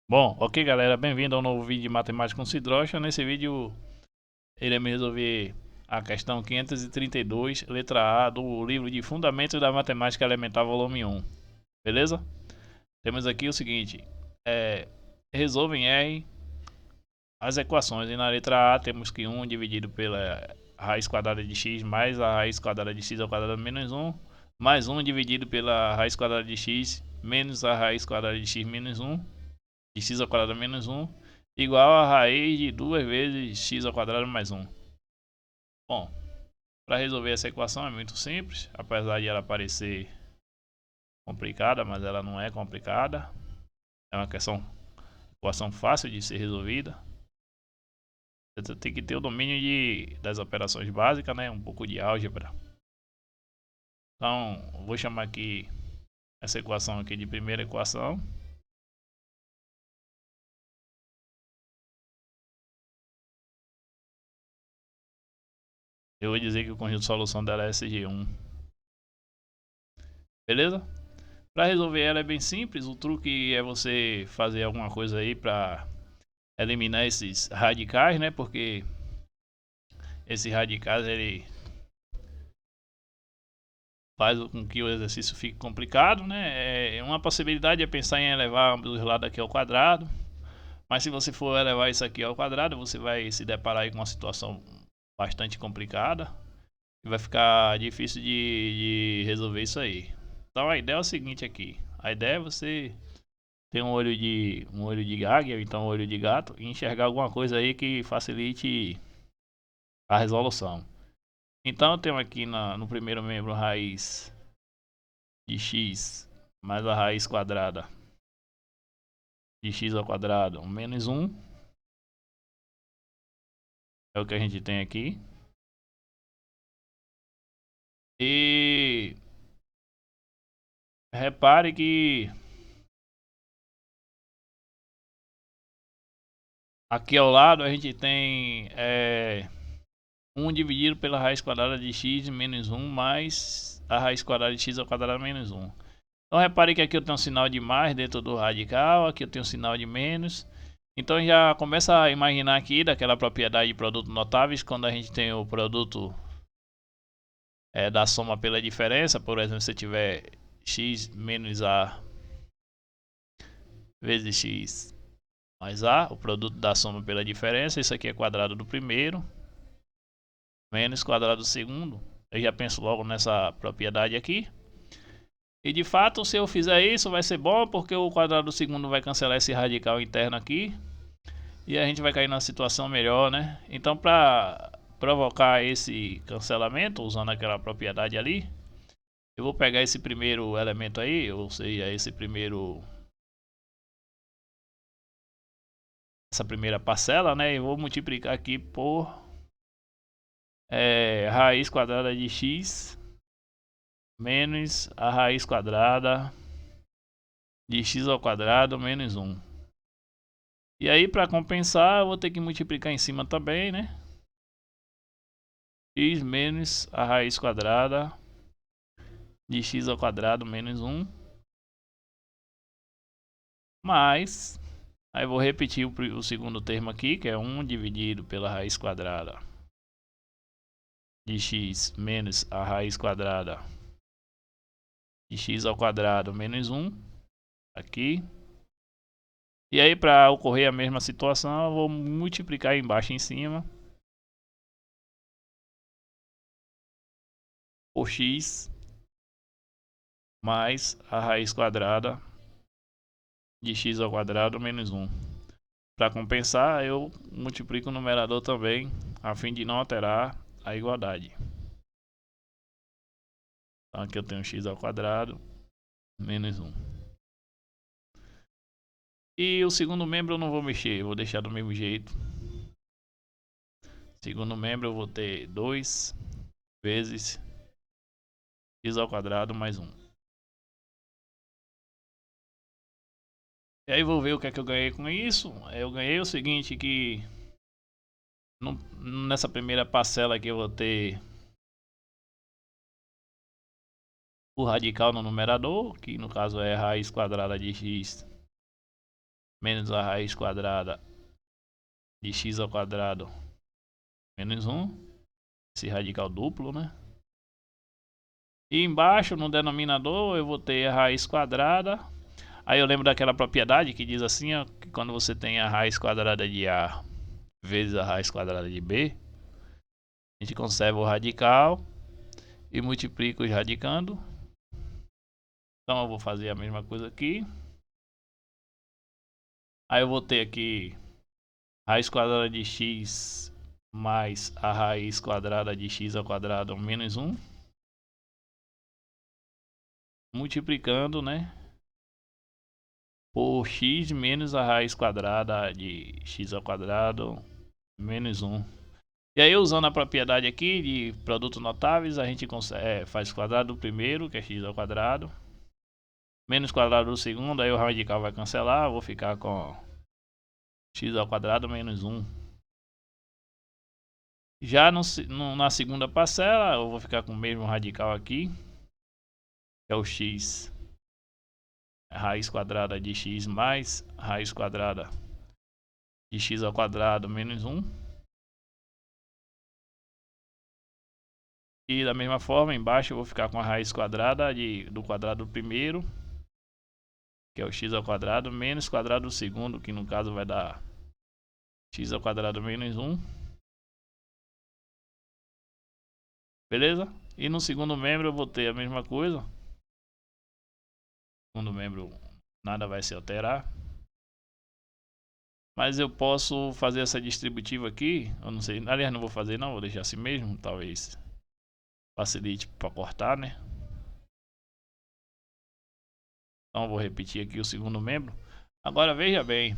Bom, ok galera, bem-vindo ao novo vídeo de Matemática com Sidrocha. Nesse vídeo iremos resolver a questão 532, letra A, do livro de Fundamentos da Matemática Elementar, volume 1. Beleza? Temos aqui o seguinte, resolva em R as equações. E na letra A temos que 1 dividido pela raiz quadrada de x mais a raiz quadrada de x ao quadrado menos 1, mais 1 dividido pela raiz quadrada de x menos a raiz quadrada de x menos 1, de x ao quadrado menos 1, igual a raiz de 2 vezes x ao quadrado mais 1. Bom, para resolver essa equação é muito simples, apesar de ela parecer complicada, mas ela não é complicada. É uma equação fácil de ser resolvida. Você tem que ter o domínio das operações básicas, né? Um pouco de álgebra. Então, vou chamar aqui essa equação aqui de primeira equação. Eu vou dizer que o conjunto de solução dela é SG1. Beleza? Para resolver ela é bem simples. O truque é você fazer alguma coisa aí para eliminar esses radicais, né? Porque esses radicais ele faz com que o exercício fique complicado, né? Uma possibilidade é pensar em elevar ambos os lados aqui ao quadrado. Mas se você for elevar isso aqui ao quadrado, você vai se deparar aí com uma situação bastante complicada. E vai ficar difícil de resolver isso aí. Então a ideia é o seguinte aqui. A ideia é você ter um olho de águia, então um olho de gato, e enxergar alguma coisa aí que facilite a resolução. Então eu tenho aqui no primeiro membro raiz de x mais a raiz quadrada de x ao quadrado menos 1. É o que a gente tem aqui. E repare que aqui ao lado a gente tem 1 dividido pela raiz quadrada de x menos 1 mais a raiz quadrada de x ao quadrado menos 1. Então repare que aqui eu tenho um sinal de mais dentro do radical, aqui eu tenho um sinal de menos. Então já começa a imaginar aqui daquela propriedade de produto notáveis, quando a gente tem o produto da soma pela diferença. Por exemplo, se tiver x menos a vezes x mais a, o produto da soma pela diferença, isso aqui é quadrado do primeiro, menos quadrado do segundo. Eu já penso logo nessa propriedade aqui. E de fato, se eu fizer isso, vai ser bom, porque o quadrado do segundo vai cancelar esse radical interno aqui. E a gente vai cair numa situação melhor, né? Então, para provocar esse cancelamento, usando aquela propriedade ali, eu vou pegar esse primeiro elemento aí, ou seja, essa primeira parcela, né? E vou multiplicar aqui por raiz quadrada de x menos a raiz quadrada de x ao quadrado menos 1. E aí, para compensar, eu vou ter que multiplicar em cima também, né? X menos a raiz quadrada de x ao quadrado menos 1. Mais, aí vou repetir o segundo termo aqui, que é 1 dividido pela raiz quadrada de x menos a raiz quadrada de x ao quadrado menos 1. Aqui. E aí, para ocorrer a mesma situação, eu vou multiplicar embaixo e em cima por x mais a raiz quadrada de x ao quadrado menos 1. Para compensar, eu multiplico o numerador também, a fim de não alterar a igualdade. Então aqui eu tenho x ao quadrado menos 1. E o segundo membro eu não vou mexer, eu vou deixar do mesmo jeito. Segundo membro eu vou ter 2 vezes x ao quadrado mais 1. E aí vou ver o que é que eu ganhei com isso. Eu ganhei o seguinte, que nessa primeira parcela aqui eu vou ter o radical no numerador, que no caso é raiz quadrada de x menos a raiz quadrada de x ao quadrado menos 1. Esse radical duplo, né? E embaixo, no denominador, eu vou ter a raiz quadrada. Aí eu lembro daquela propriedade que diz assim, ó, que quando você tem a raiz quadrada de A vezes a raiz quadrada de B, a gente conserva o radical e multiplica os radicando. Então eu vou fazer a mesma coisa aqui. Aí eu vou ter aqui raiz quadrada de x mais a raiz quadrada de x ao quadrado menos 1. Multiplicando, né, por x menos a raiz quadrada de x ao quadrado menos 1. E aí, usando a propriedade aqui de produtos notáveis, a gente faz o quadrado do primeiro, que é x ao quadrado, menos quadrado do segundo, aí o radical vai cancelar, eu vou ficar com x ao quadrado menos 1. Já na segunda parcela, eu vou ficar com o mesmo radical aqui, que é o x, raiz quadrada de x mais raiz quadrada de x ao quadrado menos 1. E da mesma forma, embaixo eu vou ficar com a raiz quadrada do quadrado do primeiro, que é o x ao quadrado, menos quadrado do segundo, que no caso vai dar x ao quadrado menos 1. Beleza? E no segundo membro eu vou ter a mesma coisa. No segundo membro nada vai se alterar. Mas eu posso fazer essa distributiva aqui. Eu não sei, aliás, não vou fazer não, vou deixar assim mesmo. Talvez facilite para cortar, né? Então eu vou repetir aqui o segundo membro. Agora veja bem.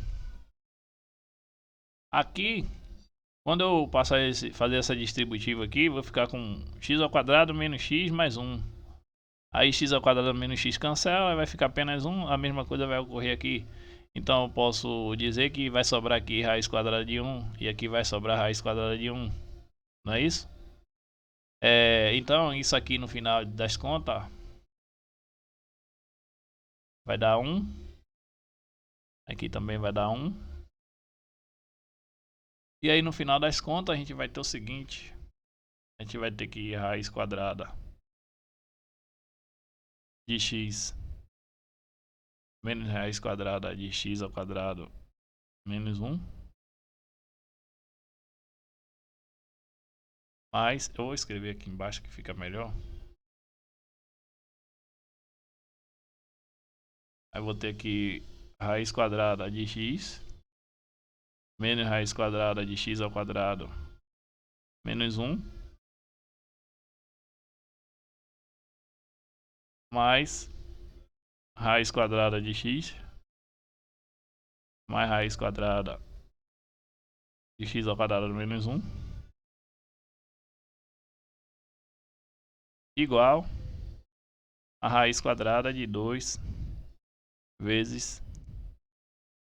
Aqui, quando eu passar fazer essa distributiva aqui, vou ficar com x ao quadrado menos x mais 1. Aí x ao quadrado menos x cancela, vai ficar apenas 1. A mesma coisa vai ocorrer aqui. Então eu posso dizer que vai sobrar aqui raiz quadrada de 1 e aqui vai sobrar raiz quadrada de 1. Não é isso? Então isso aqui no final das contas vai dar 1. Aqui também vai dar 1. E aí no final das contas a gente vai ter o seguinte. A gente vai ter que raiz quadrada de x menos raiz quadrada de x ao quadrado menos 1. Mas eu vou escrever aqui embaixo que fica melhor. Aí vou ter aqui raiz quadrada de x menos raiz quadrada de x ao quadrado menos 1 mais raiz quadrada de x mais raiz quadrada de x ao quadrado menos 1 igual a raiz quadrada de 2 vezes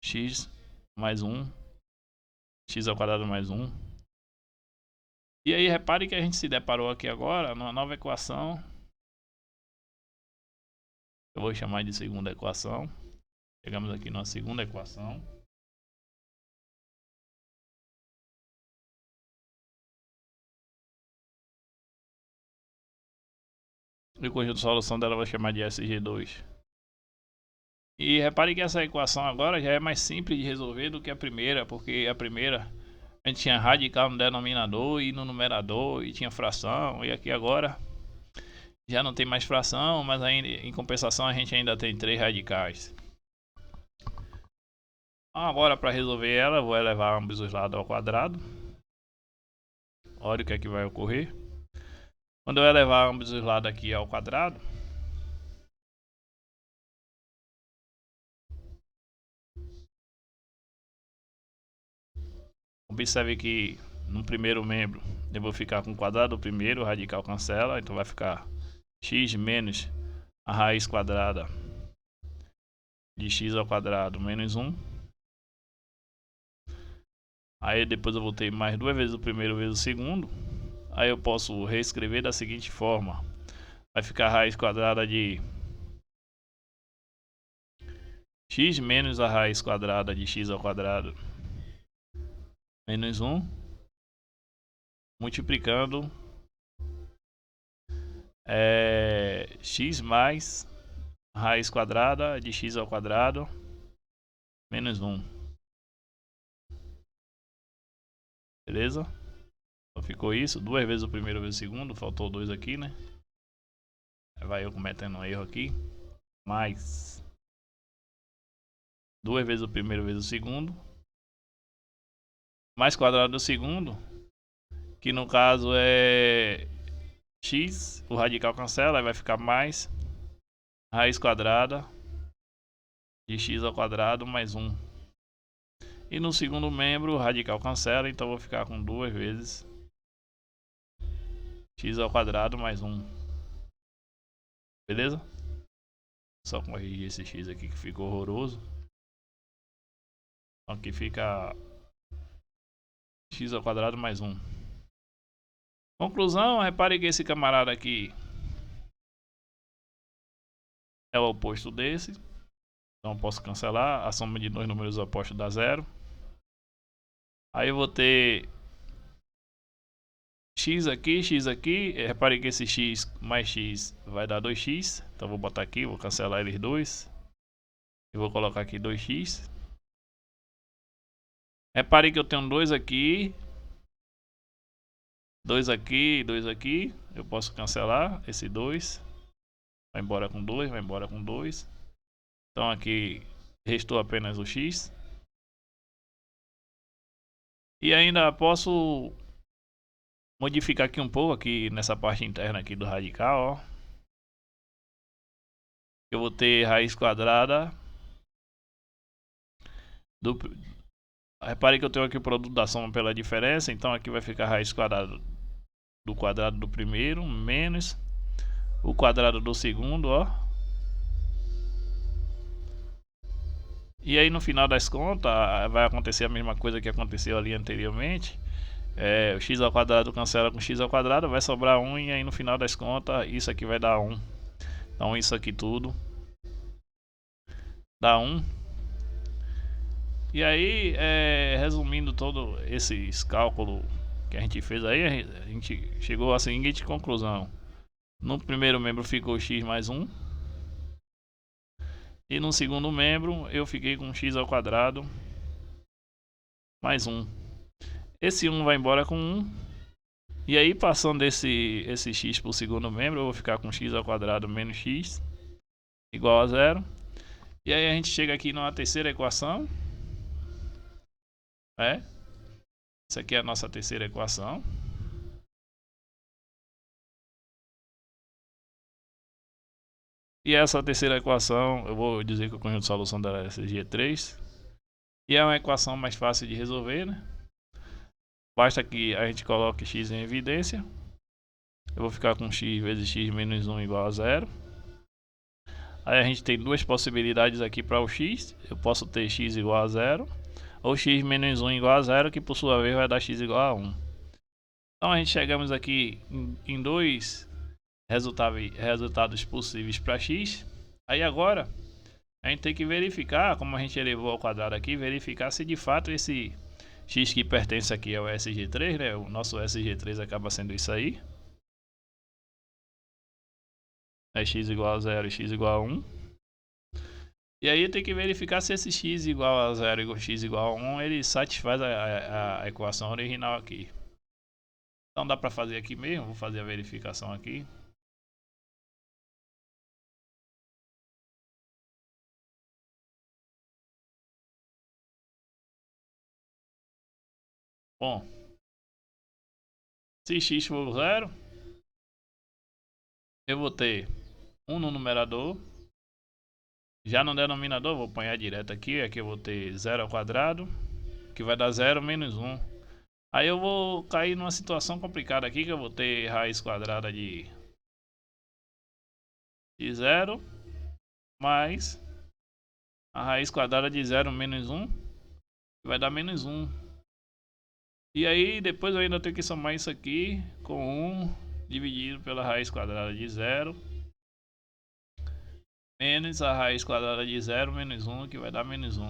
x mais 1, x ao quadrado mais 1. E aí repare que a gente se deparou aqui agora numa nova equação. Eu vou chamar de segunda equação. Chegamos aqui numa segunda equação. E o conjunto de solução dela eu vou chamar de SG2. E repare que essa equação agora já é mais simples de resolver do que a primeira, porque a primeira a gente tinha radical no denominador e no numerador e tinha fração, e aqui agora já não tem mais fração, mas ainda, em compensação a gente ainda tem 3 radicais. Agora para resolver ela, eu vou elevar ambos os lados ao quadrado. Olha o que é que vai ocorrer. Quando eu elevar ambos os lados aqui ao quadrado, observe que no primeiro membro eu vou ficar com o quadrado do primeiro, o radical cancela, então vai ficar x menos a raiz quadrada de x ao quadrado menos 1. Aí depois eu vou ter mais 2 vezes o primeiro vezes o segundo. Aí eu posso reescrever da seguinte forma. Vai ficar a raiz quadrada de x menos a raiz quadrada de x ao quadrado menos 1, multiplicando x mais raiz quadrada de x ao quadrado menos 1. Beleza? Então ficou isso, 2 vezes o primeiro vezes o segundo, faltou 2 aqui, né? Vai eu cometendo um erro aqui. Mais 2 vezes o primeiro vezes o segundo, mais quadrado do segundo, que no caso é x, o radical cancela, aí vai ficar mais raiz quadrada de x ao quadrado mais 1. E no segundo membro o radical cancela, então vou ficar com 2 vezes x ao quadrado mais 1. Beleza? Só corrigir esse x aqui que ficou horroroso. Aqui fica x ao quadrado mais 1. Conclusão, repare que esse camarada aqui é o oposto desse. Então eu posso cancelar. A soma de dois números opostos dá 0. Aí eu vou ter x aqui. Repare que esse x mais x vai dar 2x. Então vou botar aqui, vou cancelar eles dois. E vou colocar aqui 2x. Repare que eu tenho 2 aqui. 2 aqui, 2 aqui. Eu posso cancelar esse 2. Vai embora com 2, vai embora com 2. Então aqui restou apenas o x. E ainda posso modificar aqui um pouco aqui nessa parte interna aqui do radical, ó. Eu vou ter raiz quadrada do... Repare que eu tenho aqui o produto da soma pela diferença, então aqui vai ficar raiz quadrada do quadrado do primeiro menos o quadrado do segundo, ó. E aí no final das contas vai acontecer a mesma coisa que aconteceu ali anteriormente. O x ao quadrado cancela com x ao quadrado, vai sobrar 1 e aí no final das contas isso aqui vai dar 1. Então isso aqui tudo dá 1. E aí, resumindo todo esses cálculos que a gente fez aí, a gente chegou à seguinte conclusão. No primeiro membro ficou x mais 1. E no segundo membro eu fiquei com x ao quadrado mais 1. Esse 1 vai embora com 1. E aí passando esse x para o segundo membro, eu vou ficar com x ao quadrado menos x igual a 0. E aí a gente chega aqui numa terceira equação. Essa aqui é a nossa terceira equação. E essa terceira equação, eu vou dizer que o conjunto de solução dela é SG3. E é uma equação mais fácil de resolver, né? Basta que a gente coloque x em evidência. Eu vou ficar com x vezes x menos 1 igual a 0. Aí a gente tem duas possibilidades aqui para o x. Eu posso ter x igual a 0. Ou x menos 1 igual a 0, que por sua vez vai dar x igual a 1. Então a gente chegamos aqui em dois resultados possíveis para x. Aí agora a gente tem que verificar, como a gente elevou ao quadrado aqui, verificar se de fato esse x que pertence aqui ao SG3, né? O nosso SG3 acaba sendo isso aí. É x igual a 0 e x igual a 1. E aí tem que verificar se esse x igual a 0 e x igual a 1 ele satisfaz a equação original aqui. Então dá para fazer aqui mesmo, vou fazer a verificação aqui. Bom, se x for 0, eu vou ter 1 no numerador. Já no denominador, vou apanhar direto aqui. Aqui eu vou ter 0 ao quadrado, que vai dar 0 menos 1. Aí eu vou cair numa situação complicada aqui, que eu vou ter raiz quadrada de 0 mais a raiz quadrada de 0 menos 1, que vai dar menos 1. E aí depois eu ainda tenho que somar isso aqui com 1 dividido pela raiz quadrada de 0 menos a raiz quadrada de 0 menos 1, que vai dar menos 1.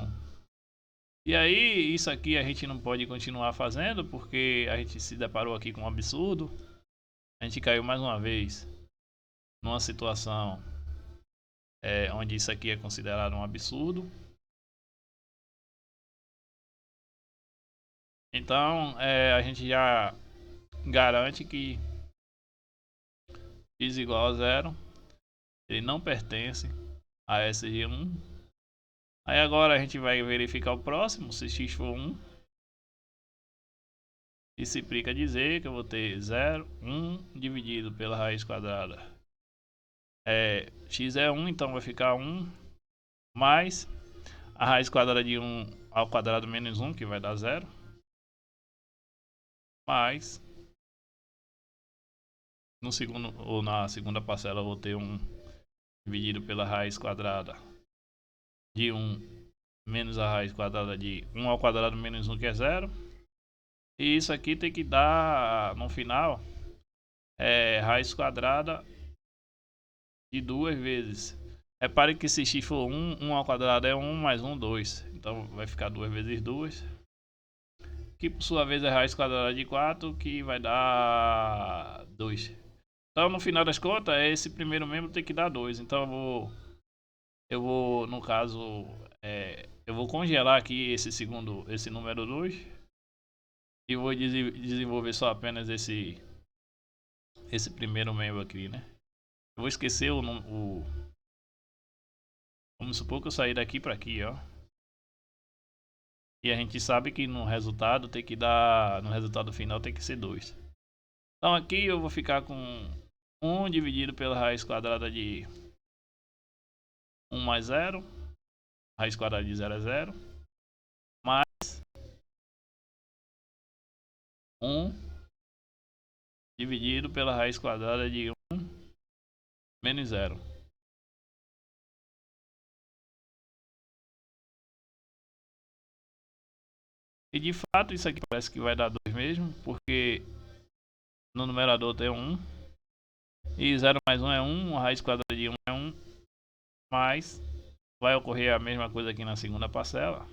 E aí, isso aqui a gente não pode continuar fazendo, porque a gente se deparou aqui com um absurdo. A gente caiu mais uma vez numa situação onde isso aqui é considerado um absurdo. Então, a gente já garante que x igual a 0, ele não pertence a SG1. Aí agora a gente vai verificar o próximo, se x for 1. Isso implica dizer que eu vou ter 0, 1 dividido pela raiz quadrada. X é 1, então vai ficar 1 mais a raiz quadrada de 1 ao quadrado menos 1, que vai dar 0. Mais no segundo, ou na segunda parcela eu vou ter 1 dividido pela raiz quadrada de 1 menos a raiz quadrada de 1 ao quadrado menos 1, que é 0. E isso aqui tem que dar, no final, raiz quadrada de 2 vezes. Repare que se x for 1, 1 ao quadrado é 1 mais 1, 2. Então vai ficar 2 vezes 2. Que por sua vez é raiz quadrada de 4, que vai dar 2. Então no final das contas, esse primeiro membro tem que dar 2. Então eu vou no caso, eu vou congelar aqui esse número 2. E vou desenvolver só apenas esse primeiro membro aqui, né? Eu vou esquecer vamos supor que eu sair daqui para aqui, ó. E a gente sabe que no resultado tem que dar, no resultado final tem que ser 2. Então aqui eu vou ficar com 1 dividido pela raiz quadrada de 1 mais 0. Raiz quadrada de 0 é 0. Mais 1 dividido pela raiz quadrada de 1 menos 0. E de fato isso aqui parece que vai dar 2 mesmo, porque no numerador tem 1. E 0 mais 1 é 1, a raiz quadrada de 1 é 1. Mas vai ocorrer a mesma coisa aqui na segunda parcela.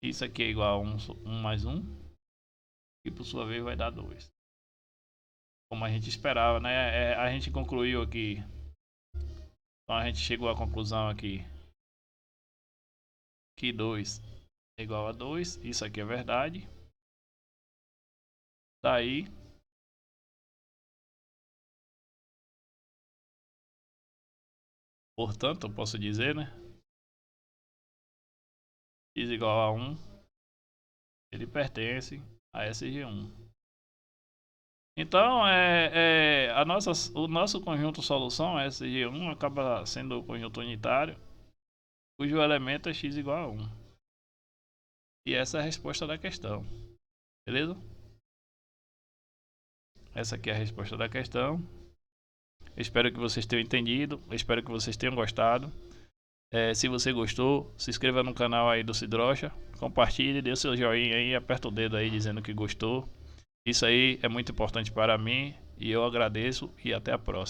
Isso aqui é igual a 1 mais 1. E por sua vez vai dar 2. Como a gente esperava, né? A gente concluiu aqui. Então a gente chegou à conclusão aqui que 2 é igual a 2. Isso aqui é verdade. Daí portanto, eu posso dizer, né? X igual a 1. Ele pertence a SG1. Então, o nosso conjunto solução SG1 acaba sendo o conjunto unitário, cujo elemento é x igual a 1. E essa é a resposta da questão. Beleza? Essa aqui é a resposta da questão. Espero que vocês tenham entendido. Espero que vocês tenham gostado. Se você gostou, se inscreva no canal aí do Cidrocha. Compartilhe, dê o seu joinha aí, aperta o dedo aí dizendo que gostou. Isso aí é muito importante para mim e eu agradeço e até a próxima.